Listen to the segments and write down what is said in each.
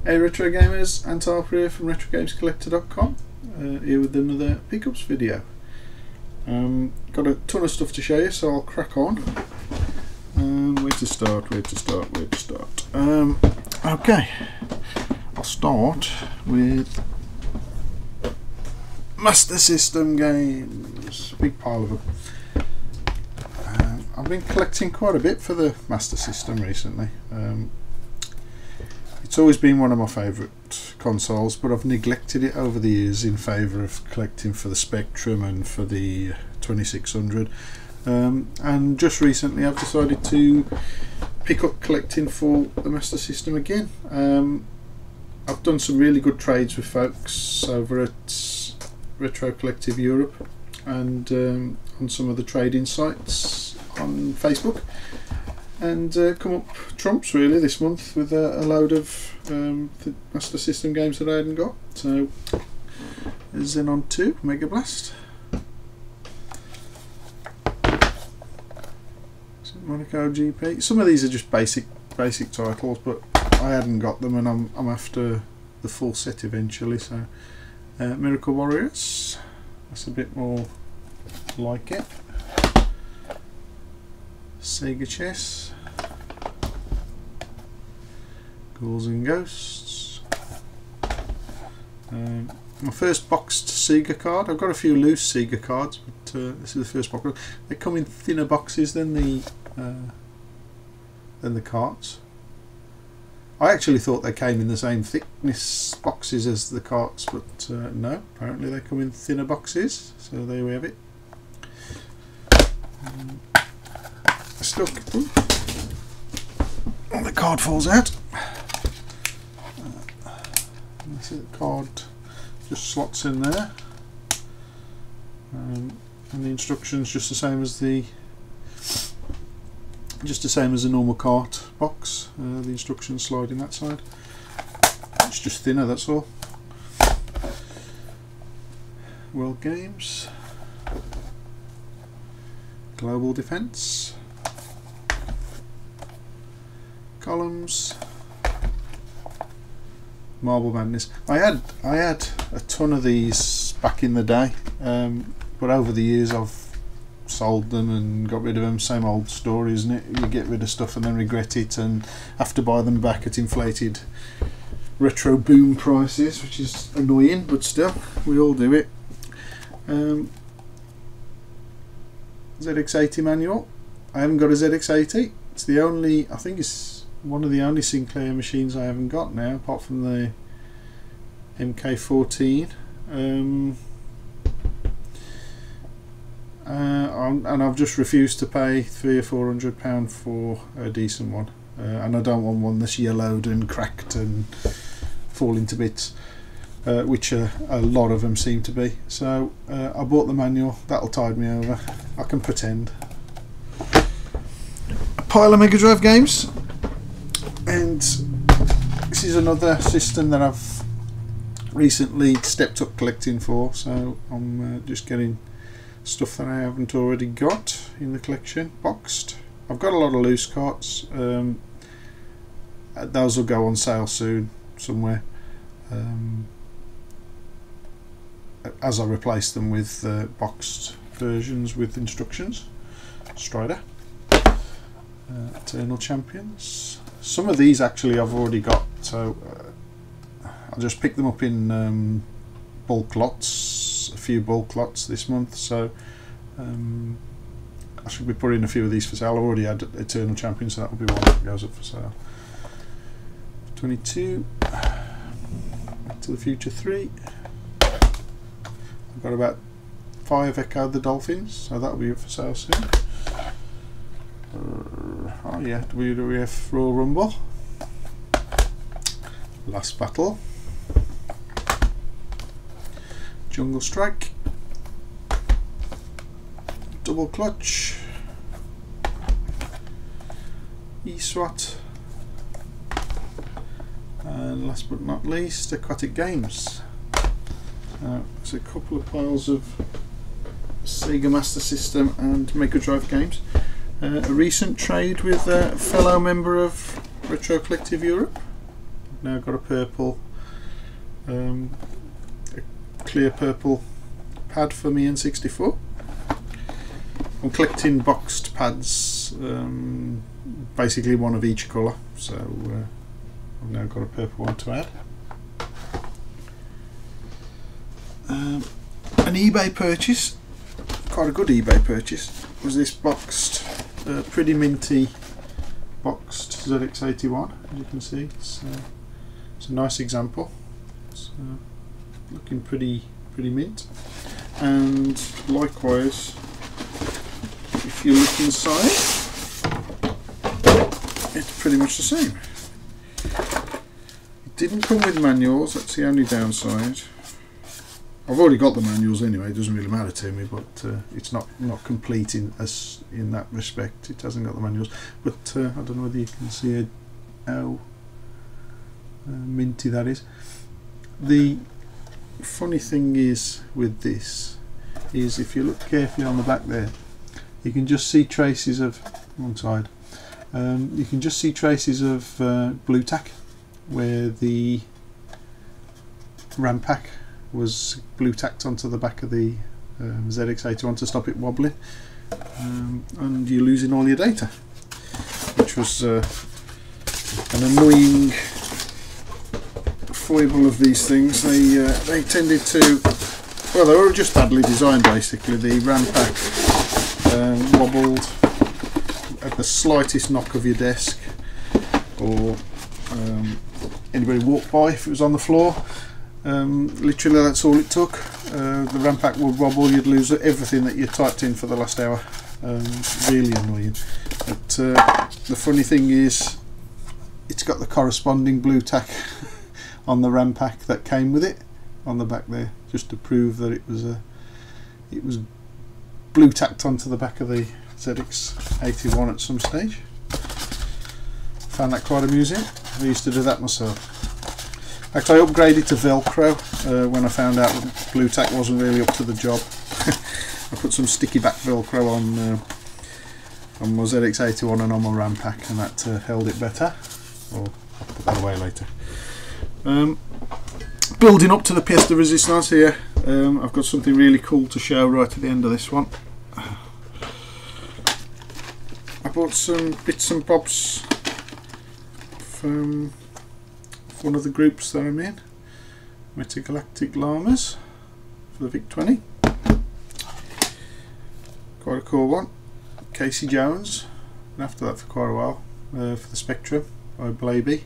Hey Retro Gamers, Antarp here from RetroGamesCollector.com, here with another pickups video. Got a ton of stuff to show you, so I'll crack on. Where to start? Okay, I'll start with Master System games. Big pile of them. I've been collecting quite a bit for the Master System recently. It's always been one of my favourite consoles, but I've neglected it over the years in favour of collecting for the Spectrum and for the 2600. And just recently I've decided to pick up collecting for the Master System again. I've done some really good trades with folks over at Retro Collective Europe and on some of the trading sites on Facebook, and come up trumps really this month with a load of the Master System games that I hadn't got. So there's then on to Mega Blast, Monaco GP. Some of these are just basic titles, but I hadn't got them, and I'm after the full set eventually. So Miracle Warriors, that's a bit more like it. Sega Chess, Ghouls and Ghosts. My first boxed Sega card. I've got a few loose Sega cards, but this is the first box. They come in thinner boxes than the cards. I actually thought they came in the same thickness boxes as the cards, but no, apparently they come in thinner boxes. So there we have it. Stuck. And the card falls out. That's it, the card just slots in there, and the instructions just the same as the normal card box. The instructions slide in that side. It's just thinner, that's all. World Games, Global Defense, Columns, Marble Madness. I had a ton of these back in the day, but over the years I've sold them and got rid of them. Same old story, isn't it? You get rid of stuff and then regret it and have to buy them back at inflated retro boom prices, which is annoying, but still, we all do it. ZX80 manual. I haven't got a ZX80. It's the only, I think it's one of the only Sinclair machines I haven't got now, apart from the MK14. And I've just refused to pay £300 or £400 for a decent one, and I don't want one that's yellowed and cracked and falling to bits, which a lot of them seem to be. So I bought the manual. That'll tide me over. I can pretend. A pile of Megadrive games, and this is another system that I've recently stepped up collecting for, so I'm just getting stuff that I haven't already got in the collection boxed. I've got a lot of loose carts. Those will go on sale soon somewhere, as I replace them with boxed versions with instructions. Strider, Eternal Champions. Some of these actually I've already got, so I'll just pick them up in bulk lots, a few bulk lots this month, so I should be putting a few of these for sale. I already had Eternal Champions, so that will be one that goes up for sale. 22, Back to the Future 3. I've got about 5 Echo the Dolphins, so that will be up for sale soon. Oh yeah, WWF Royal Rumble, Last Battle, Jungle Strike, Double Clutch, eSWAT, and last but not least, Aquatic Games. There's a couple of piles of Sega Master System and Megadrive games. A recent trade with a fellow member of Retro Collective Europe, now got a purple, a clear purple pad for me N64. I'm collecting boxed pads, basically one of each colour, so I've now got a purple one to add. An eBay purchase, quite a good eBay purchase, was this boxed, pretty minty boxed ZX81. As you can see, it's a nice example. It's looking pretty mint, and likewise, if you look inside, it's pretty much the same. It didn't come with manuals, that's the only downside. I've already got the manuals anyway, it doesn't really matter to me, but it's not complete in that respect. It hasn't got the manuals, but I don't know whether you can see how minty that is. The funny thing is with this is, if you look carefully on the back there, you can just see traces of one side. You can just see traces of blue tack where the RAM pack was blue tacked onto the back of the ZX81 to stop it wobbling, and you're losing all your data, which was an annoying foible of these things. They tended to, well, they were just badly designed basically. The RAM pack wobbled at the slightest knock of your desk, or anybody walked by if it was on the floor. Literally that's all it took. The RAM pack would wobble, you'd lose everything that you typed in for the last hour. Really annoying. But the funny thing is, it's got the corresponding blue tack on the RAM pack that came with it on the back there, just to prove that it was blue tacked onto the back of the ZX81 at some stage. Found that quite amusing. I used to do that myself. Actually, I upgraded to Velcro when I found out that blue tack wasn't really up to the job. I put some sticky back Velcro on my ZX81 and on my RAM pack, and that held it better. I'll put that away later. Building up to the pièce de résistance here, I've got something really cool to show right at the end of this one. I bought some bits and bobs from one of the groups that I'm in, Megagalactic Llamas, for the VIC-20. Quite a cool one. Casey Jones, and after that for quite a while, for the Spectrum by Blaby.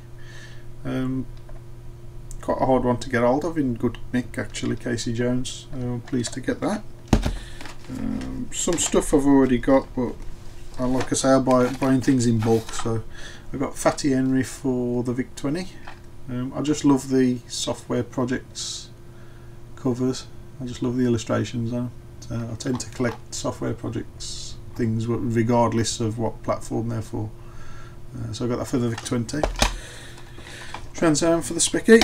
Quite a hard one to get hold of, in good nick actually, Casey Jones. I'm pleased to get that. Some stuff I've already got, but like I say, I'm buying things in bulk, so I've got Fatty Henry for the VIC-20. I just love the software projects covers. I just love the illustrations on them. I tend to collect software projects things regardless of what platform they're for. So I got that for the VIC-20. Trans Am for the Spec 8.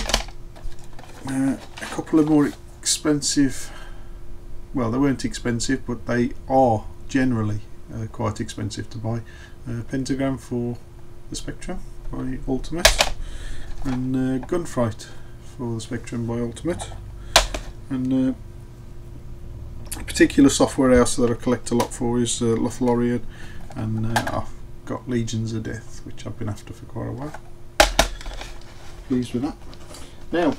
A couple of more expensive, well, they weren't expensive, but they are generally quite expensive to buy. Pentagram for the Spectrum by Ultimate, and Gunfight for the Spectrum by Ultimate. And a particular software house that I collect a lot for is Lothlorien, and I've got Legions of Death, which I've been after for quite a while. Pleased with that. Now,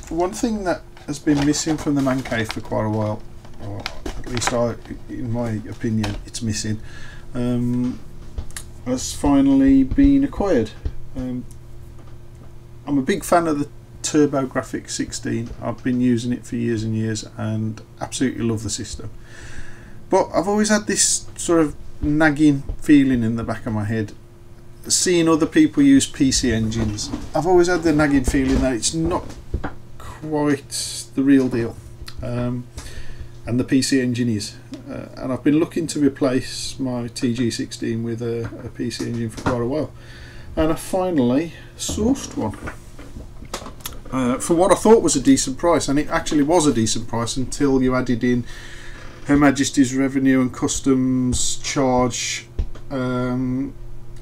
one thing that has been missing from the man cave for quite a while, or at least in my opinion it's missing, has finally been acquired. I'm a big fan of the TurboGrafx 16. I've been using it for years and years and absolutely love the system, but I've always had this sort of nagging feeling in the back of my head, seeing other people use PC engines. I've always had the nagging feeling that it's not quite the real deal, and the PC engine is, and I've been looking to replace my TG16 with a PC engine for quite a while, and I finally sourced one for what I thought was a decent price, and it actually was a decent price until you added in Her Majesty's Revenue and Customs charge,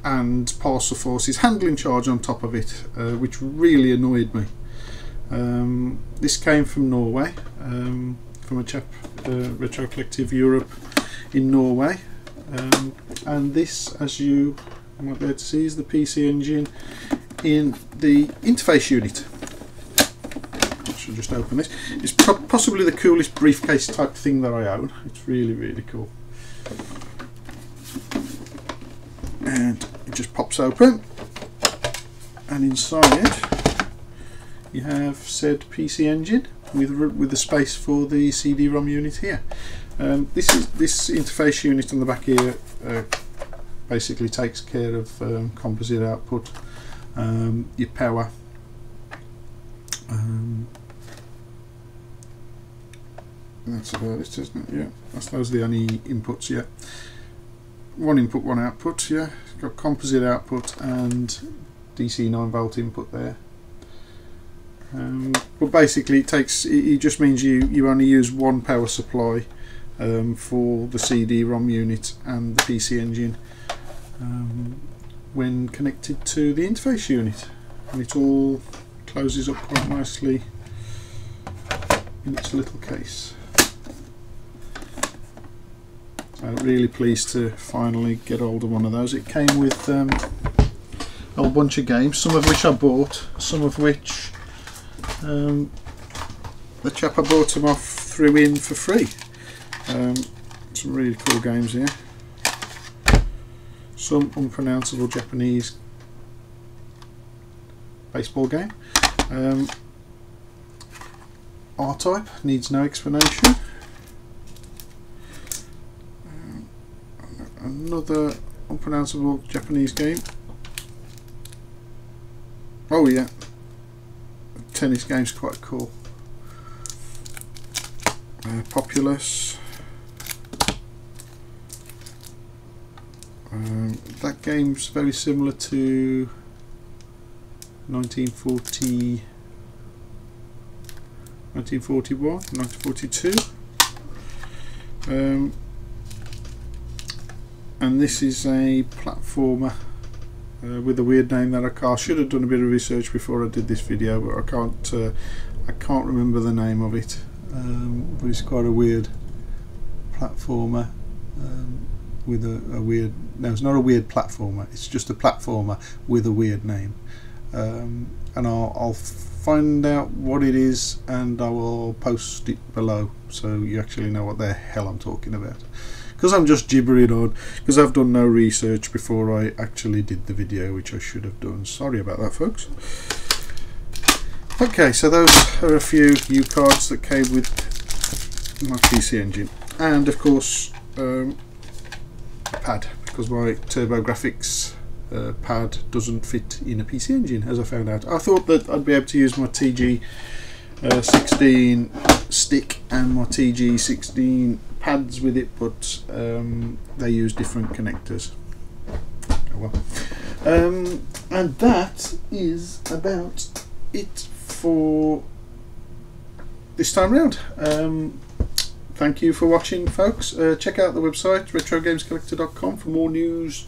and Parcel Force's handling charge on top of it, which really annoyed me. This came from Norway, from a chap, Retro Collective Europe in Norway, and this, as you might be able to see, is the PC Engine in the interface unit. I should just open this. It's possibly the coolest briefcase type thing that I own. It's really, really cool. And it just pops open, and inside you have said PC Engine with the space for the CD-ROM unit here. This interface unit on the back here basically takes care of composite output, your power, that's about it, isn't it? Yeah, those are the only inputs. Yeah, one input, one output. Yeah, it's got composite output and DC 9-volt input there. But basically it just means you only use one power supply for the CD-ROM unit and the PC Engine when connected to the interface unit, and it all closes up quite nicely in its little case. So really pleased to finally get hold of one of those. It came with a whole bunch of games, some of which I bought, some of which the chap I bought them off threw in for free. Some really cool games here. Some unpronounceable Japanese baseball game. R-Type needs no explanation. Another unpronounceable Japanese game. Oh yeah, the tennis game's quite cool. Populous. That game's very similar to 1941, 1942. And this is a platformer with a weird name that I should have done a bit of research before I did this video, but I can't remember the name of it. But it's quite a weird platformer with a weird. No, it's not a weird platformer. It's just a platformer with a weird name. And I'll find out what it is, and I will post it below so you actually know what the hell I'm talking about. Because I'm just gibbering on, because I've done no research before I actually did the video, which I should have done. Sorry about that, folks. Okay, so those are a few U cards that came with my PC Engine, and of course a pad, because my TurboGrafx pad doesn't fit in a PC Engine, as I found out. I thought that I'd be able to use my TG16 stick and my TG16 pads with it, but they use different connectors. Oh well. And that is about it for this time round. Thank you for watching, folks. Check out the website retrogamescollector.com for more news,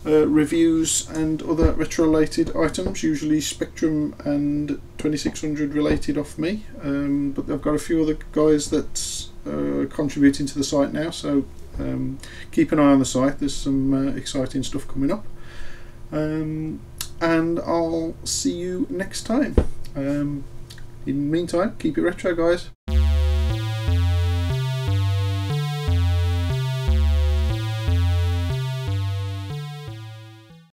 reviews and other retro related items, usually Spectrum and 2600 related off me, but I've got a few other guys that contributing to the site now, so keep an eye on the site. There's some exciting stuff coming up, and I'll see you next time. In the meantime, keep it retro, guys.